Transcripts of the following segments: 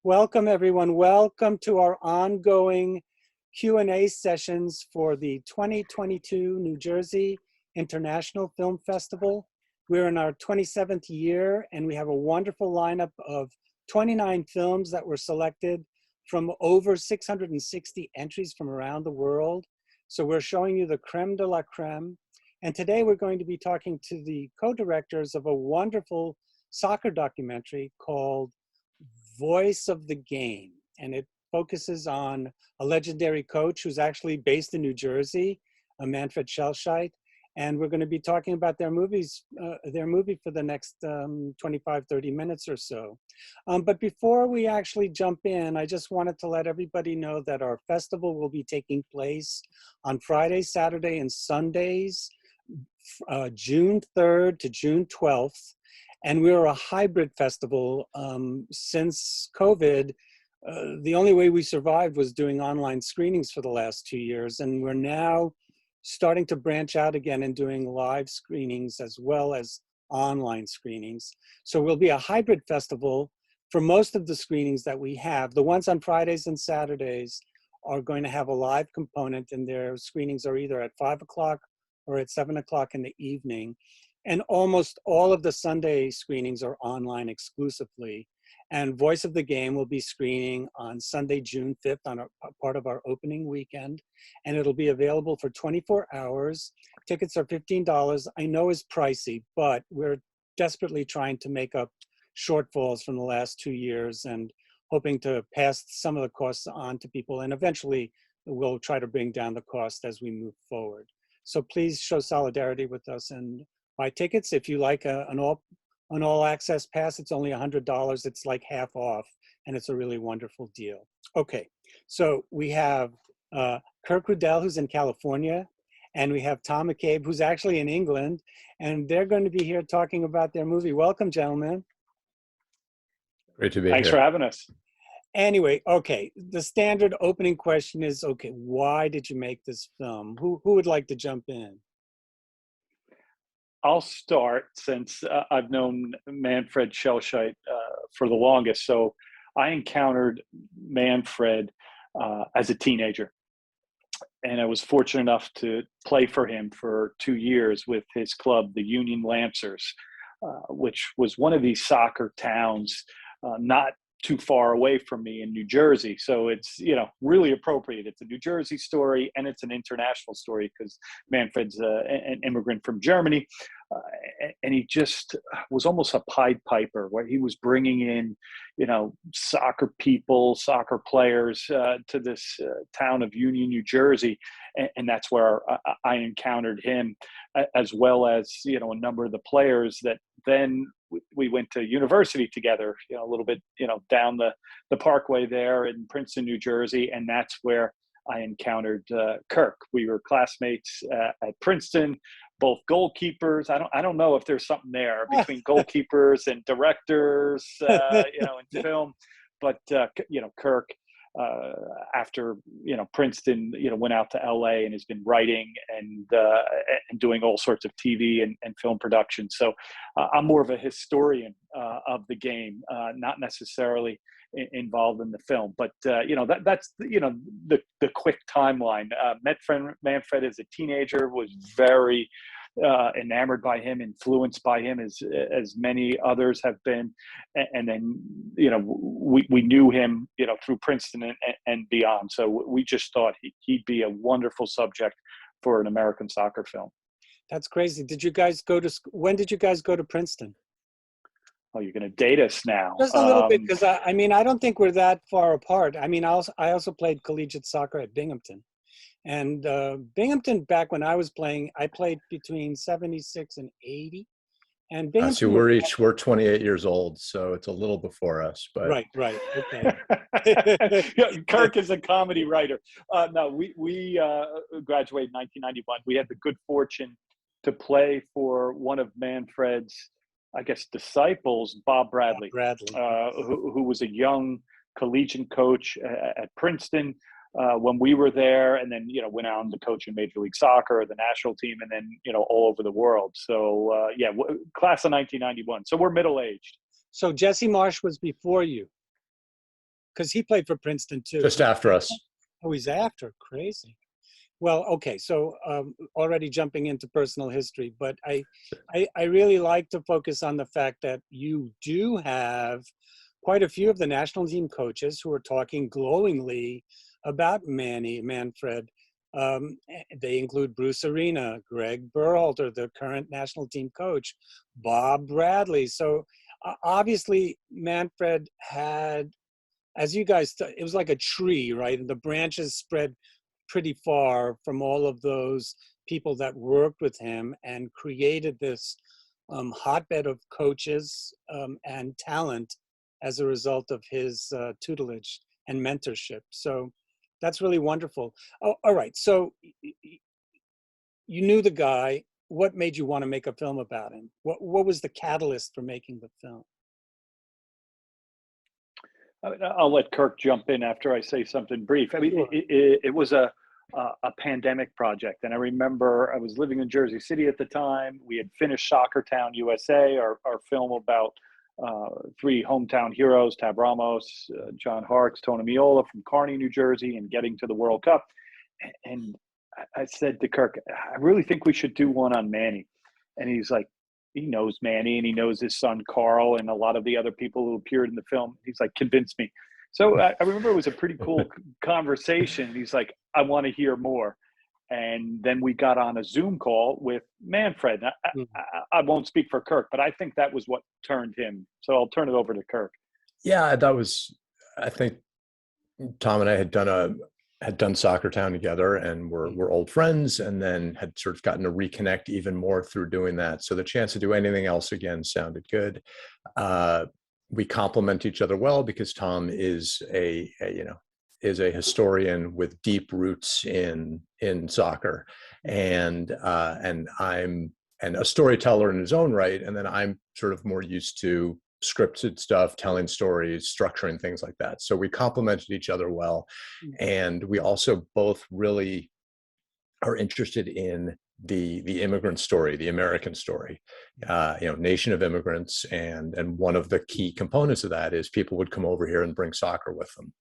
Welcome, everyone. Welcome to our ongoing Q&A sessions for the 2022 New Jersey International Film Festival. We're in our 27th year, and we have a wonderful lineup of 29 films that were selected from over 660 entries from around the world. So we're showing you the creme de la creme. And today we're going to be talking to the co-directors of a wonderful soccer documentary called Voice of the Game, and it focuses on a legendary coach who's actually based in New Jersey, Manfred Schellscheidt, and we're going to be talking about their movie for the next 25, 30 minutes or so. But before we actually jump in, I just wanted to let everybody know that our festival will be taking place on Friday, Saturday, and Sundays, June 3rd to June 12th. And we're a hybrid festival. Since COVID, the only way we survived was doing online screenings for the last 2 years. And we're now starting to branch out again and doing live screenings as well as online screenings. So we'll be a hybrid festival for most of the screenings that we have. The ones on Fridays and Saturdays are going to have a live component, and their screenings are either at 5 o'clock or at 7 o'clock in the evening. And almost all of the Sunday screenings are online exclusively. And Voice of the Game will be screening on Sunday, June 5th on a part of our opening weekend. And it'll be available for 24 hours. Tickets are $15. I know it's pricey, but we're desperately trying to make up shortfalls from the last 2 years and hoping to pass some of the costs on to people. And eventually we'll try to bring down the cost as we move forward. So please show solidarity with us and buy tickets. If you like an all access pass, it's only $100. It's like half off, and it's a really wonderful deal. Okay, so we have Kirk Rudell, who's in California, and we have Tom McCabe, who's actually in England, and they're going to be here talking about their movie. Welcome, gentlemen. Great to be Thanks here. for having us. Anyway, okay, the standard opening question is, okay, why did you make this film? Who would like to jump in? I'll start since I've known Manfred Schellscheidt for the longest. So I encountered Manfred as a teenager, and I was fortunate enough to play for him for 2 years with his club, the Union Lancers, which was one of these soccer towns not too far away from me in New Jersey. So it's, really appropriate. It's a New Jersey story, and it's an international story because Manfred's an immigrant from Germany. And he just was almost a Pied Piper, where he was bringing in, soccer people, soccer players to this town of Union, New Jersey. And that's where I encountered him, as well as, a number of the players that then we went to university together, a little bit, down the parkway there in Princeton, New Jersey. And that's where I encountered Kirk. We were classmates at Princeton, both goalkeepers. I don't know if there's something there between goalkeepers and directors, in film, but Kirk, after Princeton, went out to LA and has been writing and doing all sorts of TV and film production. So I'm more of a historian of the game, not necessarily involved in the film, but that's the quick timeline. Met Manfred as a teenager, was very enamored by him, influenced by him as many others have been, and then we knew him through Princeton and beyond. So we just thought he'd be a wonderful subject for an American soccer film. That's crazy. When did you guys go to Princeton? Oh, you're going to date us now. Just a little bit, because I don't think we're that far apart. I also played collegiate soccer at Binghamton. And Binghamton, back when I was playing, I played between 76 and 80. And Binghamton, so we're 28 years old, so it's a little before us. But right, okay. Kirk is a comedy writer. No, we graduated in 1991. We had the good fortune to play for one of Manfred's, I guess, disciples, Bob Bradley, who was a young collegiate coach at Princeton when we were there, and then went on to coach in Major League Soccer, the national team, and then all over the world. So class of 1991. So we're middle aged. So Jesse Marsh was before you. because he played for Princeton too. Just after us. Oh, he's after. Crazy. Well, okay. So already jumping into personal history, but I really like to focus on the fact that you do have quite a few of the national team coaches who are talking glowingly about Manfred. They include Bruce Arena, Greg Berhalter, the current national team coach, Bob Bradley. So obviously Manfred had, as you guys, it was like a tree, right? And the branches spread pretty far from all of those people that worked with him and created this hotbed of coaches and talent as a result of his tutelage and mentorship. So that's really wonderful. Oh, all right. So you knew the guy. What made you want to make a film about him? What was the catalyst for making the film? I'll let Kirk jump in after I say something brief. I mean, Sure. it was a pandemic project, and I remember I was living in Jersey City at the time. We had finished Soccer Town USA, our film about three hometown heroes: Tab Ramos, John Harkes, Tony Miola from Kearney, New Jersey, and getting to the World Cup. And I said to Kirk, I really think we should do one on Manny. And he's like, he knows Manny and he knows his son Carl and a lot of the other people who appeared in the film. He's like, convince me. So I remember it was a pretty cool conversation. He's like, I want to hear more. And then we got on a Zoom call with Manfred. I won't speak for Kirk, but I think that was what turned him. So I'll turn it over to Kirk. Yeah, I think Tom and I had done Soccer Town together and we're old friends, and then had sort of gotten to reconnect even more through doing that. So the chance to do anything else again sounded good. We complement each other well because Tom is a historian with deep roots in soccer, and I'm a storyteller in his own right, and then I'm sort of more used to scripted stuff, telling stories, structuring things like that. So we complemented each other well. And we also both really are interested in the immigrant story, the American story, nation of immigrants. And one of the key components of that is people would come over here and bring soccer with them.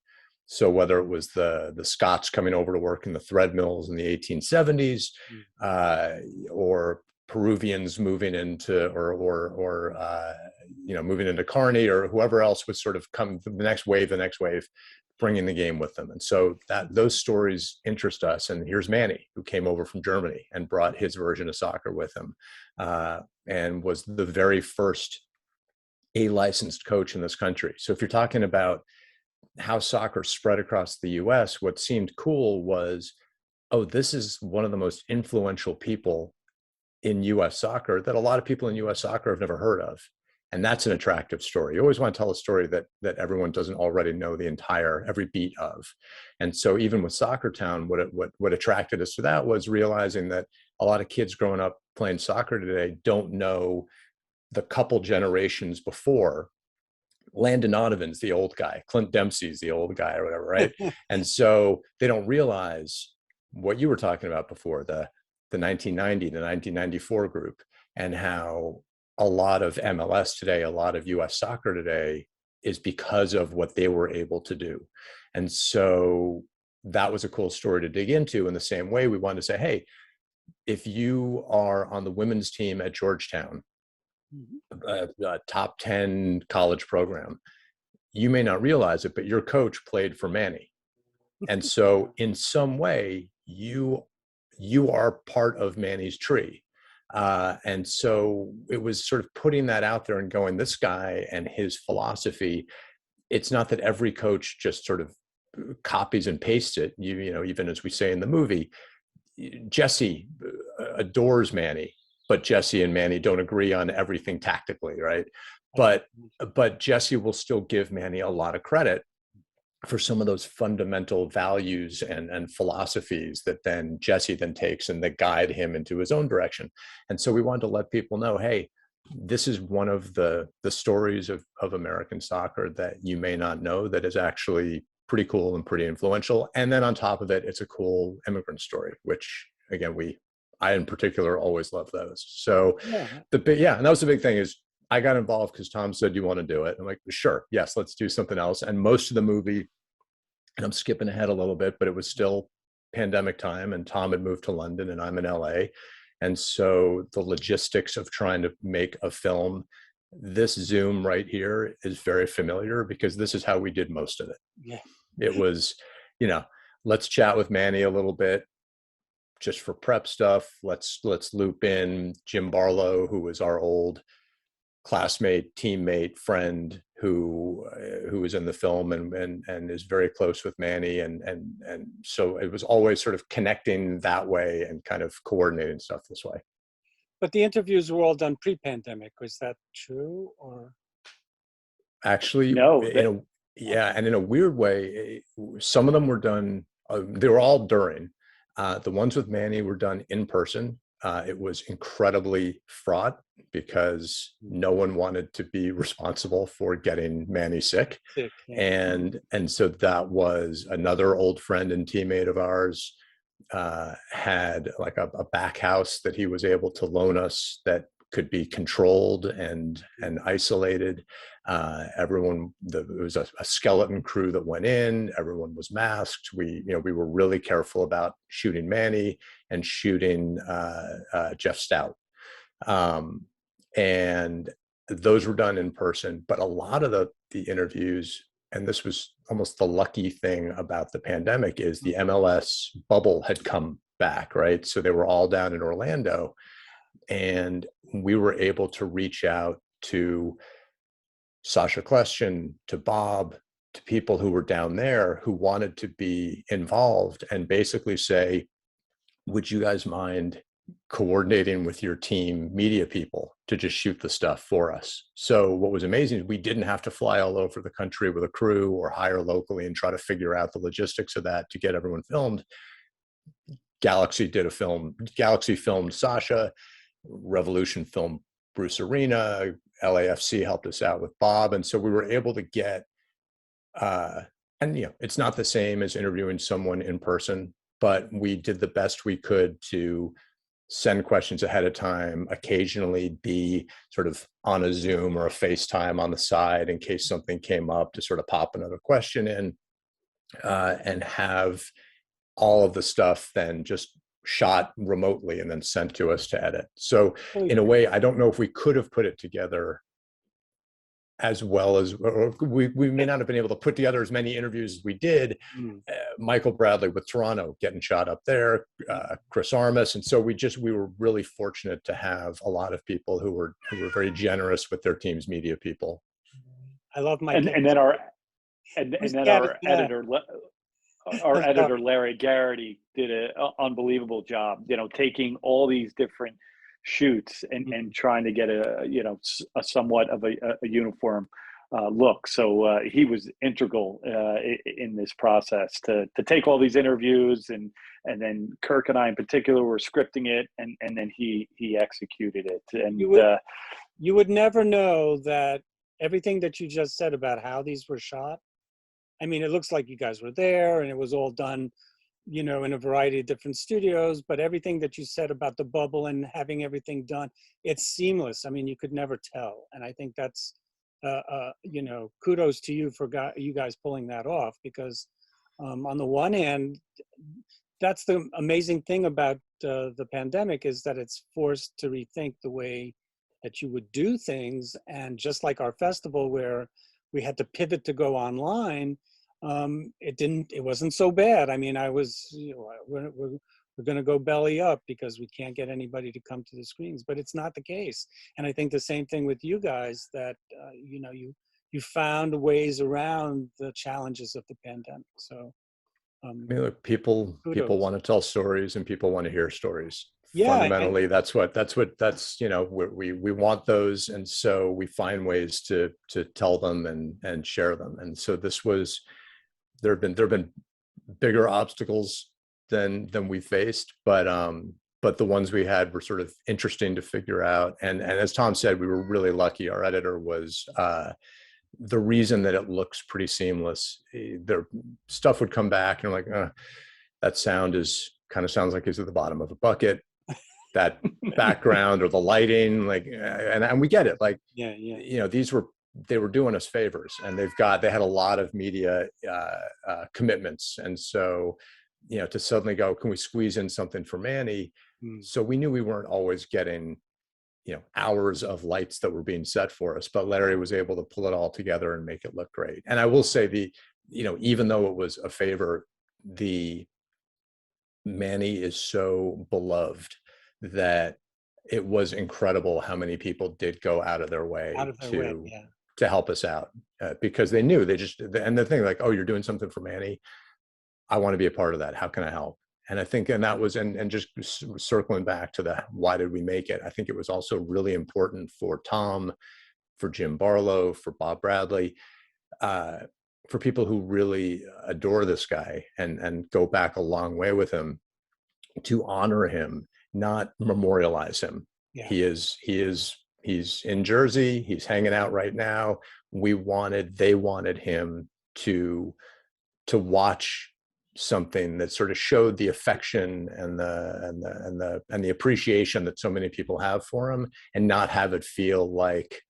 So whether it was the Scots coming over to work in the thread mills in the 1870s, or Peruvians moving into, moving into Kearney, or whoever else would sort of come the next wave, bringing the game with them. And so those stories interest us. And here's Manny, who came over from Germany and brought his version of soccer with him, and was the very first A-licensed coach in this country. So if you're talking about how soccer spread across the US, what seemed cool was, oh, this is one of the most influential people in US soccer that a lot of people in US soccer have never heard of. And that's an attractive story. You always want to tell a story that everyone doesn't already know every beat of. And so even with Soccer Town, what attracted us to that was realizing that a lot of kids growing up playing soccer today don't know the couple generations before. Landon Donovan's the old guy, Clint Dempsey's the old guy, or whatever, right? And so they don't realize what you were talking about before, the 1990, the 1994 group, and how a lot of MLS today, a lot of US soccer today is because of what they were able to do. And so that was a cool story to dig into. In the same way, we wanted to say, hey, if you are on the women's team at Georgetown, a top 10 college program, you may not realize it, but your coach played for Manny. And so in some way, you are part of Manny's tree. And so it was sort of putting that out there and going, this guy and his philosophy, it's not that every coach just sort of copies and pastes it. Even as we say in the movie, Jesse adores Manny, but Jesse and Manny don't agree on everything tactically, right? But Jesse will still give Manny a lot of credit for some of those fundamental values and philosophies that then Jesse then takes and that guide him into his own direction. And so we wanted to let people know, hey, this is one of the stories of American soccer that you may not know that is actually pretty cool and pretty influential. And then on top of it, it's a cool immigrant story, which again, I in particular always love those. So and that was the big thing, is I got involved because Tom said, "You want to do it?" I'm like, "Sure, yes, let's do something else." And most of the movie, and I'm skipping ahead a little bit, but it was still pandemic time, and Tom had moved to London, and I'm in LA, and so the logistics of trying to make a film, this Zoom right here is very familiar because this is how we did most of it. Yeah. It was, you know, let's chat with Manny a little bit just for prep stuff. Let's loop in Jim Barlow, who was our old classmate, teammate, friend, who was in the film and is very close with Manny, and so it was always sort of connecting that way and kind of coordinating stuff this way. But the interviews were all done pre-pandemic. Was that true, or? Actually, No, yeah, and in a weird way, some of them were done. They were all during. The ones with Manny were done in person. It was incredibly fraught because no one wanted to be responsible for getting Manny sick. Sick, yeah. And so that was another old friend and teammate of ours, had like a back house that he was able to loan us that could be controlled and isolated. Everyone, it was a skeleton crew that went in. Everyone was masked. We were really careful about shooting Manny and shooting Jeff Stout, and those were done in person. But a lot of the interviews, and this was almost the lucky thing about the pandemic, is the MLS bubble had come back, right? So they were all down in Orlando, and we were able to reach out to Sasha Kleshin, to Bob, to people who were down there who wanted to be involved and basically say, would you guys mind coordinating with your team media people to just shoot the stuff for us? So what was amazing is we didn't have to fly all over the country with a crew or hire locally and try to figure out the logistics of that to get everyone filmed. Galaxy did a film. Galaxy filmed Sasha. Revolution filmed Bruce Arena. LAFC helped us out with Bob. And so we were able to get, and it's not the same as interviewing someone in person, but we did the best we could to send questions ahead of time, occasionally be sort of on a Zoom or a FaceTime on the side in case something came up to sort of pop another question in, and have all of the stuff then just shot remotely and then sent to us to edit. So in a way, I don't know if we could have put it together as well as, or we may not have been able to put together as many interviews as we did. Michael Bradley with Toronto getting shot up there, Chris Armas. And so we were really fortunate to have a lot of people who were very generous with their team's media people. I love my and then our editor Larry Garrity did an unbelievable job, taking all these different shoots and trying to get a somewhat of a uniform look. So he was integral in this process to take all these interviews, and then Kirk and I in particular were scripting it, and then he executed it. And you would never know that everything that you just said about how these were shot. I mean, it looks like you guys were there and it was all done, in a variety of different studios, but everything that you said about the bubble and having everything done, it's seamless. I mean, you could never tell. And I think that's, kudos to you for you guys pulling that off, because on the one hand, that's the amazing thing about the pandemic, is that it's forced to rethink the way that you would do things. And just like our festival, where we had to pivot to go online, it wasn't so bad. I mean, we're going to go belly up because we can't get anybody to come to the screens, but it's not the case. And I think the same thing with you guys, that you found ways around the challenges of the pandemic. So look, people want to tell stories and people want to hear stories. Yeah, fundamentally, that's we want those, and so we find ways to tell them and share them. And so there have been bigger obstacles than we faced, but the ones we had were sort of interesting to figure out. And as Tom said, we were really lucky. Our editor was the reason that it looks pretty seamless. Their stuff would come back and like, that sound kind of sounds like it's at the bottom of a bucket. that background or the lighting, like, and we get it. Like, Yeah, yeah. you know, they were doing us favors, and they had a lot of media commitments. And so, you know, to suddenly go, can we squeeze in something for Manny? So we knew we weren't always getting, you know, hours of lights that were being set for us, but Larry was able to pull it all together and make it look great. And I will say, you know, even though it was a favor, Manny is so beloved that it was incredible how many people did go out of their way to help us out, because they knew, and the thing, like, oh, you're doing something for Manny, I want to be a part of that. How can I help? And I think, and that was, and just circling back to the, why did we make it? I think it was also really important for Tom, for Jim Barlow, for Bob Bradley, for people who really adore this guy and go back a long way with him, to honor him, not memorialize him. Yeah. He's in Jersey. He's hanging out right now. They wanted him to watch something that sort of showed the affection and the appreciation that so many people have for him, and not have it feel like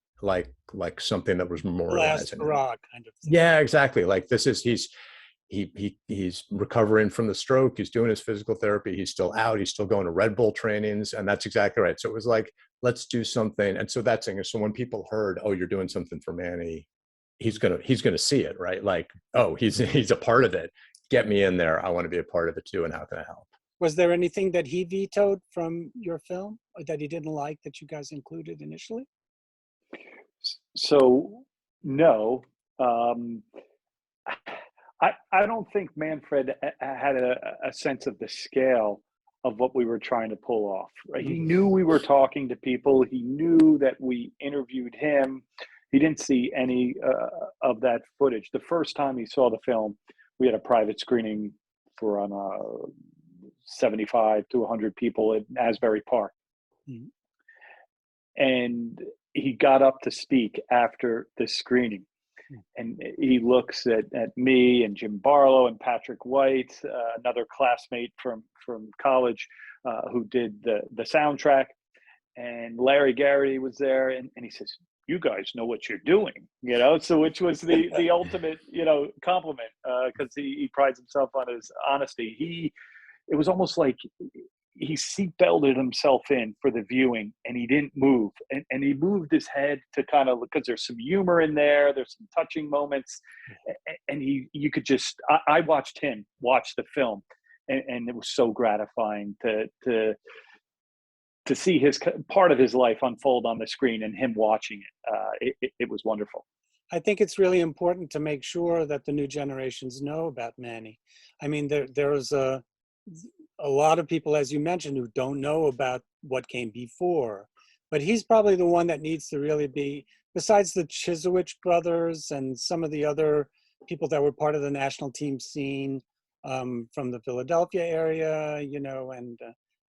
something that was memorializing him. Kind of thing. Yeah, exactly. Like, this is, he's recovering from the stroke. He's doing his physical therapy. He's still out. He's still going to Red Bull trainings, and that's exactly right. So it was like, let's do something. And so that's thing. So when people heard, oh, you're doing something for Manny, he's gonna see it, right? Like, oh, he's a part of it. Get me in there. I want to be a part of it too. And how can I help? Was there anything that he vetoed from your film, or that he didn't like, that you guys included initially? So no, I don't think Manfred had a sense of the scale of what we were trying to pull off. Right? He knew we were talking to people. He knew that we interviewed him. He didn't see any of that footage. The first time he saw the film, we had a private screening for 75 to 100 people at Asbury Park. Mm-hmm. And he got up to speak after the screening. And he looks at me and Jim Barlow and Patrick White, another classmate from college who did the soundtrack. And Larry Garrity was there, and he says, you guys know what you're doing, you know? So which was the ultimate, you know, compliment, because he prides himself on his honesty. It was almost like he seatbelted himself in for the viewing, and he didn't move. And he moved his head to kind of, because there's some humor in there, there's some touching moments. And you could just, I watched him watch the film, and it was so gratifying to see his part of his life unfold on the screen, and him watching it. It was wonderful. I think it's really important to make sure that the new generations know about Manny. I mean, there's a lot of people, as you mentioned, who don't know about what came before, but he's probably the one that needs to really be, besides the Chisowich brothers and some of the other people that were part of the national team scene from the Philadelphia area, you know, and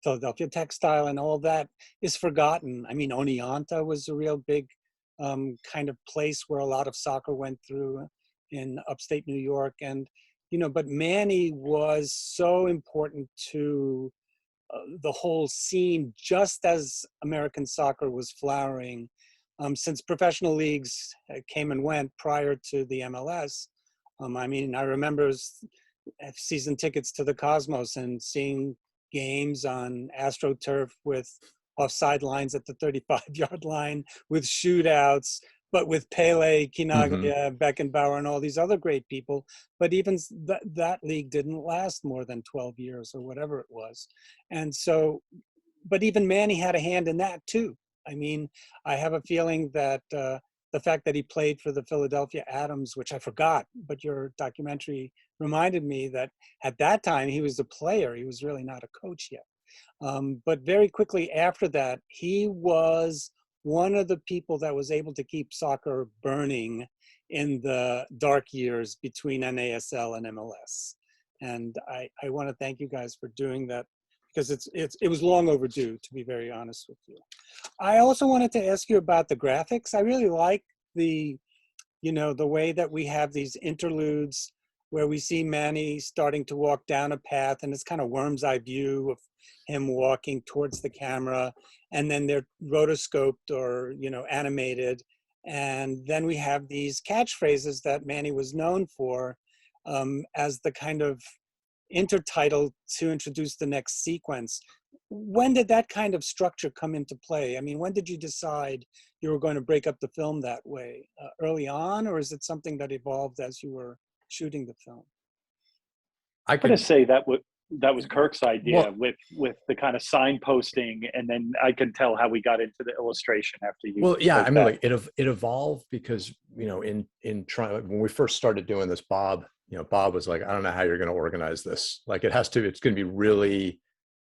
Philadelphia textile and all that is forgotten. I mean, Oneonta was a real big kind of place where a lot of soccer went through in upstate New York. And, you know, but Manny was so important to the whole scene, just as American soccer was flowering, since professional leagues came and went prior to the MLS. I mean, I remember season tickets to the Cosmos and seeing games on AstroTurf with offside lines at the 35-yard line, with shootouts, but with Pele, Kinaglia, Beckenbauer, and all these other great people. But even that league didn't last more than 12 years or whatever it was. And so, but even Manny had a hand in that too. I mean, I have a feeling that the fact that he played for the Philadelphia Atoms, which I forgot, but your documentary reminded me that at that time he was a player. He was really not a coach yet. But very quickly after that, he was one of the people that was able to keep soccer burning in the dark years between NASL and MLS. And I want to thank you guys for doing that, because it was long overdue, to be very honest with you. I also wanted to ask you about the graphics. I really like the way that we have these interludes where we see Manny starting to walk down a path, and it's kind of worm's eye view of him walking towards the camera, and then they're rotoscoped or, you know, animated. And then we have these catchphrases that Manny was known for as the kind of intertitle to introduce the next sequence. When did that kind of structure come into play? I mean, when did you decide you were going to break up the film that way? Early on, or is it something that evolved as you were shooting the film? I'm going to say that was Kirk's idea, Well, with the kind of signposting, and then I can tell how we got into the illustration after you. well, yeah, spoke I mean, that. like it evolved because, you know, in trying, when we first started doing this, Bob was like, I don't know how you're going to organize this. Like, it's going to be really,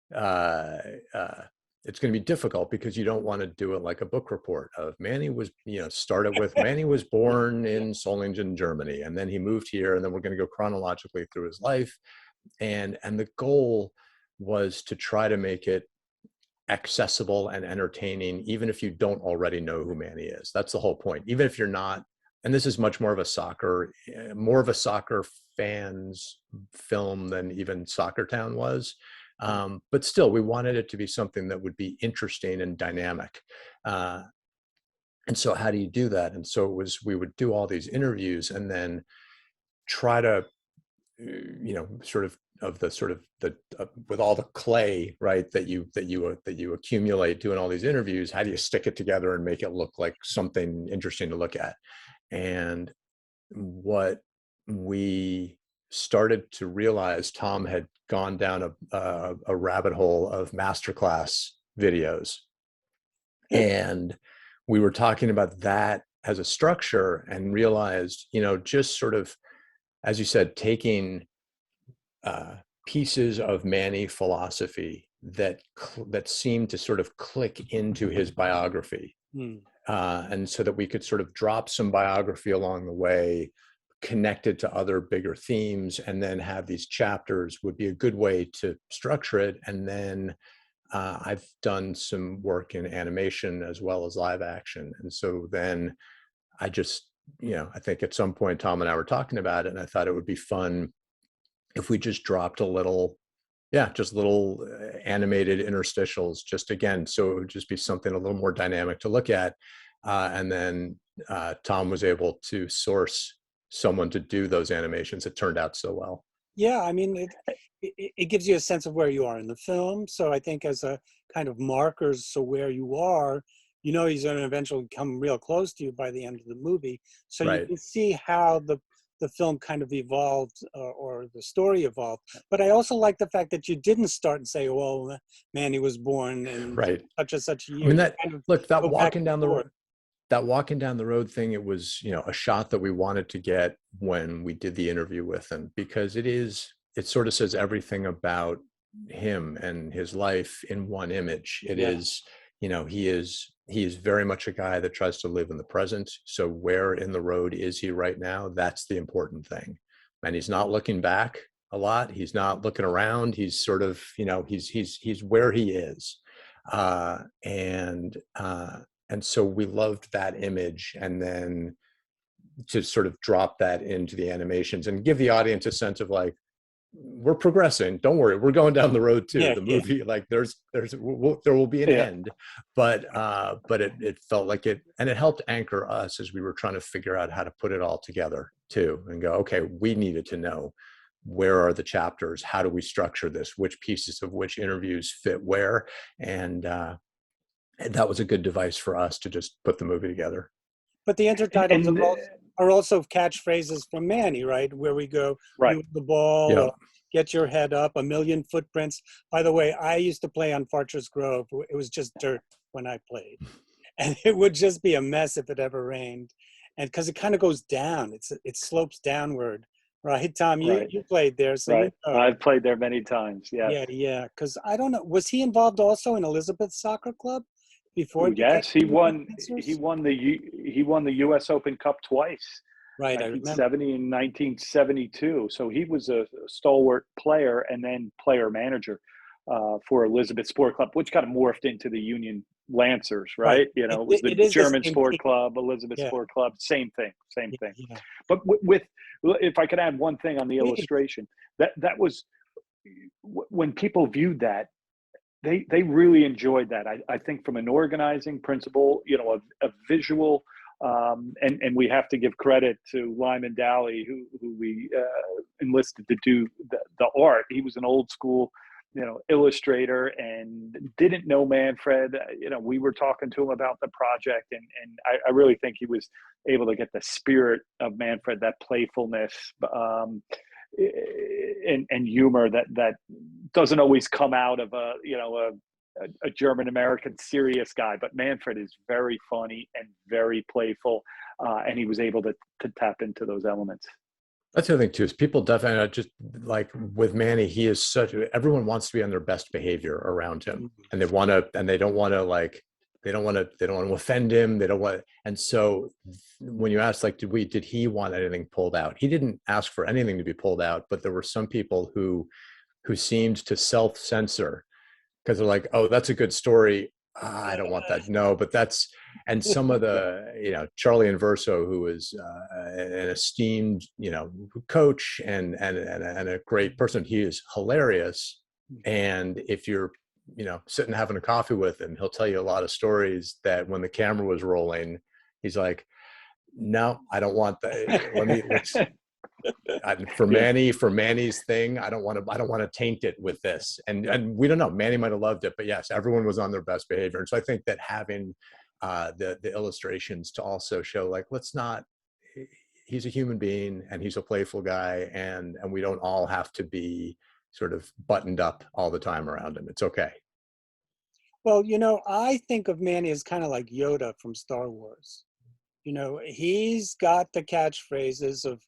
it's going to be difficult because you don't want to do it like a book report of Manny was, you know, started with Manny was born in Solingen, Germany, and then he moved here, and then we're going to go chronologically through his life. And the goal was to try to make it accessible and entertaining, even if you don't already know who Manny is. That's the whole point. Even if you're not, and this is much more of a soccer fans film than even Soccer Town was. But still, we wanted it to be something that would be interesting and dynamic. And so how do you do that? And so we would do all these interviews and then try to, you know, with all the clay, right, that you accumulate doing all these interviews, how do you stick it together and make it look like something interesting to look at? And what we started to realize, Tom had gone down a rabbit hole of masterclass videos, and we were talking about that as a structure and realized, you know, just sort of, as you said, taking pieces of Manny philosophy that seemed to sort of click into his biography. And so that we could sort of drop some biography along the way, connected to other bigger themes, and then have these chapters would be a good way to structure it. And then I've done some work in animation as well as live action. And so then I just, you know, I think at some point Tom and I were talking about it, and I thought it would be fun if we just dropped little animated interstitials, just again, so it would just be something a little more dynamic to look at. And then Tom was able to source someone to do those animations. It turned out so well. Yeah, I mean, it gives you a sense of where you are in the film. So I think as a kind of markers, so where you are, you know, he's going to eventually come real close to you by the end of the movie. So Right. You can see how the film kind of evolved, or the story evolved. But I also like the fact that you didn't start and say, well, Manny was born in Right. such and such a year. I mean, that, kind of look, that go back walking and down the forth. road, that walking down the road thing, it was, you know, a shot that we wanted to get when we did the interview with him, because it sort of says everything about him and his life in one image. It is, you know, he is very much a guy that tries to live in the present. So where in the road is he right now? That's the important thing. And he's not looking back a lot. He's not looking around. He's sort of, you know, he's where he is. And so we loved that image, and then to sort of drop that into the animations and give the audience a sense of like, we're progressing. Don't worry, we're going down the road too. The movie, like there will be an end, but it felt like it, and it helped anchor us as we were trying to figure out how to put it all together too, and go, okay, we needed to know where are the chapters, how do we structure this, which pieces of which interviews fit where, and that was a good device for us to just put the movie together. But the intertitles are also catchphrases from Manny, right? Where we go, right, the ball, Yep. Get your head up, a million footprints. By the way, I used to play on Fartcher's Grove. It was just dirt when I played. And it would just be a mess if it ever rained. And because it kind of goes down, it slopes downward. Right, Tom, you played there. So right. you know. I've played there many times, Yeah. Because I don't know, was he involved also in Elizabeth's soccer club? Before yes, he won the U.S. Open Cup twice, right? 1970 and 1972. So he was a stalwart player and then player manager for Elizabeth Sport Club, which kind of morphed into the Union Lancers, right? You know, it was the German Sport Club, Elizabeth Sport Club, same thing. Yeah. But with, if I could add one thing on the illustration, that was when people viewed that. they really enjoyed that. I think from an organizing principle, you know, a visual, and we have to give credit to Lyman Dally, who we enlisted to do the art. He was an old school, you know, illustrator and didn't know Manfred. You know, we were talking to him about the project, and I really think he was able to get the spirit of Manfred, that playfulness, and humor that doesn't always come out of a German American serious guy. But Manfred is very funny and very playful, and he was able to tap into those elements. That's the other thing too, is people definitely just like with Manny, he is everyone wants to be on their best behavior around him, and they don't want to offend him. They don't want, and so when you ask, like, did he want anything pulled out? He didn't ask for anything to be pulled out, but there were some people who seemed to self-censor because they're like, oh, that's a good story. I don't want that. No, but that's, and some of the, you know, Charlie Inverso, who is an esteemed, you know, coach and a great person. He is hilarious. And if you're, you know, sitting having a coffee with him, he'll tell you a lot of stories that when the camera was rolling, he's like, no, I don't want that. For Manny's thing, I don't want to taint it with this. And we don't know. Manny might have loved it, but yes, everyone was on their best behavior. And so I think that having the illustrations to also show, like, he's a human being and he's a playful guy, and we don't all have to be sort of buttoned up all the time around him. It's okay. Well, you know, I think of Manny as kind of like Yoda from Star Wars. You know, he's got the catchphrases of,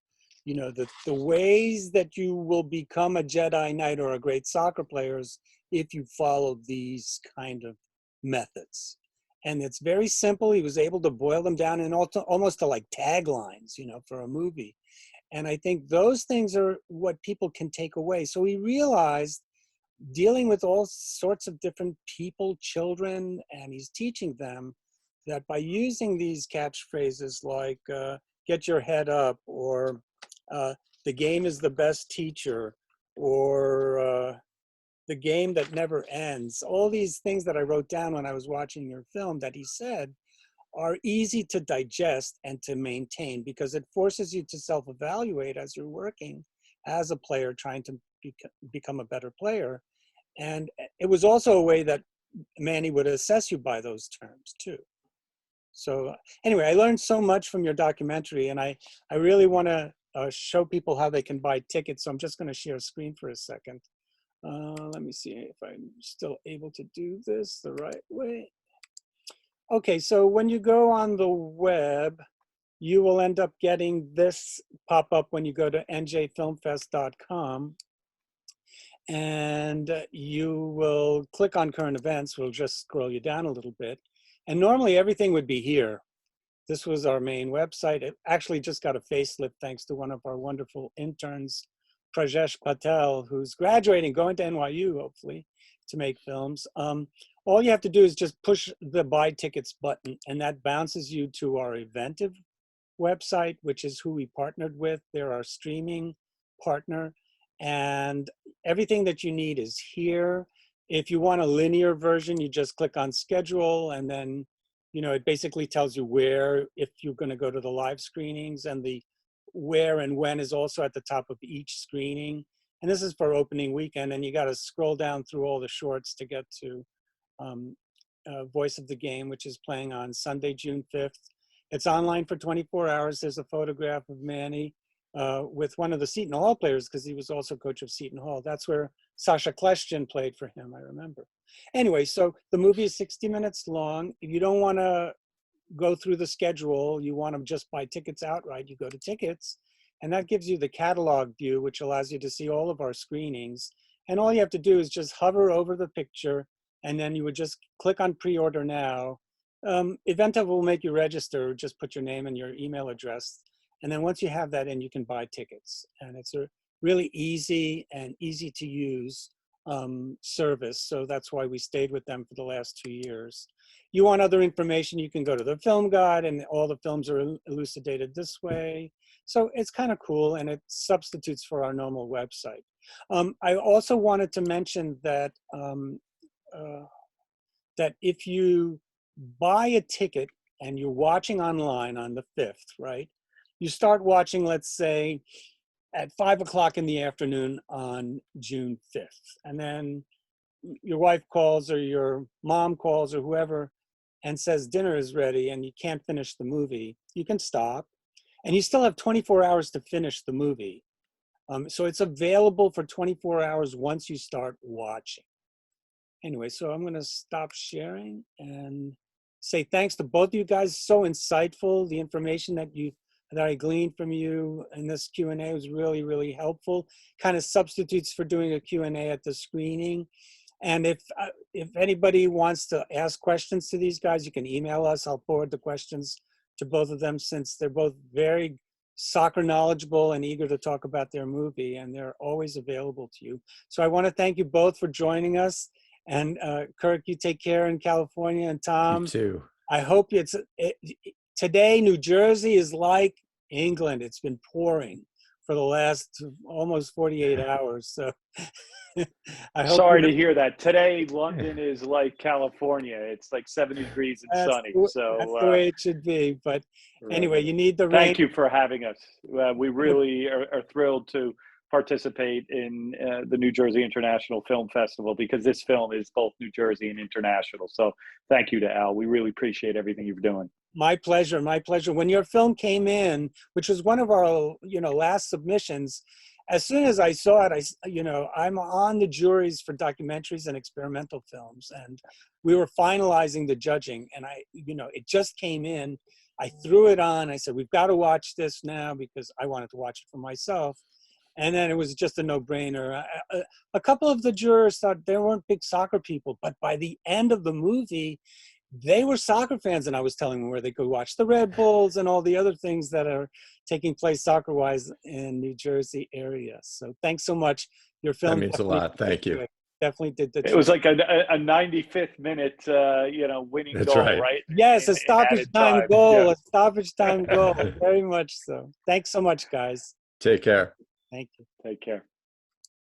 you know, the ways that you will become a Jedi Knight or a great soccer player is if you follow these kind of methods. And it's very simple. He was able to boil them down and almost to like taglines, you know, for a movie. And I think those things are what people can take away. So he realized, dealing with all sorts of different people, children, and he's teaching them that by using these catchphrases like get your head up, or the game is the best teacher, or the game that never ends, all these things that I wrote down when I was watching your film that he said are easy to digest and to maintain, because it forces you to self-evaluate as you're working as a player trying to become a better player. And it was also a way that Manny would assess you by those terms too. So anyway, I learned so much from your documentary, and I really want to show people how they can buy tickets. So I'm just going to share a screen for a second. Let me see if I'm still able to do this the right way. Okay, so when you go on the web, you will end up getting this pop up when you go to njfilmfest.com. And you will click on current events. We'll just scroll you down a little bit. And normally everything would be here. This was our main website. It actually just got a facelift thanks to one of our wonderful interns, Prajesh Patel, who's graduating, going to NYU, hopefully, to make films. All you have to do is just push the buy tickets button, and that bounces you to our Eventive website, which is who we partnered with. They're our streaming partner. And everything that you need is here. If you want a linear version, you just click on schedule, and then, you know, it basically tells you where, if you're going to go to the live screenings, and the where and when is also at the top of each screening. And this is for opening weekend, and you got to scroll down through all the shorts to get to Voice of the Game, which is playing on Sunday, June 5th. It's online for 24 hours. There's a photograph of Manny with one of the Seton Hall players, because he was also coach of Seton Hall. That's where Sasha Kleshtin played for him, I remember. Anyway, so the movie is 60 minutes long. If you don't want to go through the schedule, you want to just buy tickets outright, you go to tickets, and that gives you the catalog view, which allows you to see all of our screenings. And all you have to do is just hover over the picture, and then you would just click on pre-order now. Eventive will make you register, just put your name and your email address. And then once you have that in, you can buy tickets. And it's a really easy and easy to use service. So that's why we stayed with them for the last 2 years. You want other information, you can go to the film guide, and all the films are elucidated this way. So it's kind of cool, and it substitutes for our normal website. I also wanted to mention that that if you buy a ticket and you're watching online on the 5th, right? You start watching, let's say, at 5 o'clock in the afternoon on June 5th. And then your wife calls or your mom calls or whoever and says dinner is ready and you can't finish the movie. You can stop. And you still have 24 hours to finish the movie. So it's available for 24 hours once you start watching. Anyway, so I'm going to stop sharing and say thanks to both of you guys. So insightful. The information that I gleaned from you in this Q&A was really, really helpful. Kind of substitutes for doing a Q&A at the screening. And if anybody wants to ask questions to these guys, you can email us. I'll forward the questions to both of them, since they're both very soccer knowledgeable and eager to talk about their movie, and they're always available to you. So I want to thank you both for joining us. And Kirk, you take care in California, and Tom, You too. I hope today New Jersey is like England. It's been pouring for the last almost 48 hours. So I hope Sorry to hear that. Today, London is like California. It's like 70 degrees and sunny. So that's the way it should be. But anyway, you need the rain. Thank you for having us. We really are thrilled to participate in the New Jersey International Film Festival, because this film is both New Jersey and international. So thank you to Al. We really appreciate everything you're doing. My pleasure. My pleasure. When your film came in, which was one of our last submissions, as soon as I saw it, I'm on the juries for documentaries and experimental films, and we were finalizing the judging, and it just came in. I threw it on. I said, we've got to watch this now, because I wanted to watch it for myself. And then it was just a no-brainer. A couple of the jurors thought they weren't big soccer people, but by the end of the movie, they were soccer fans, and I was telling them where they could watch the Red Bulls and all the other things that are taking place soccer-wise in New Jersey area. So thanks so much. Your film That means a lot. Thank you. Definitely did the trick. It was like a 95th minute, winning That's goal, right? right? Yes, a stoppage time goal. Yeah. A stoppage time goal. Very much so. Thanks so much, guys. Take care. Thank you. Take care.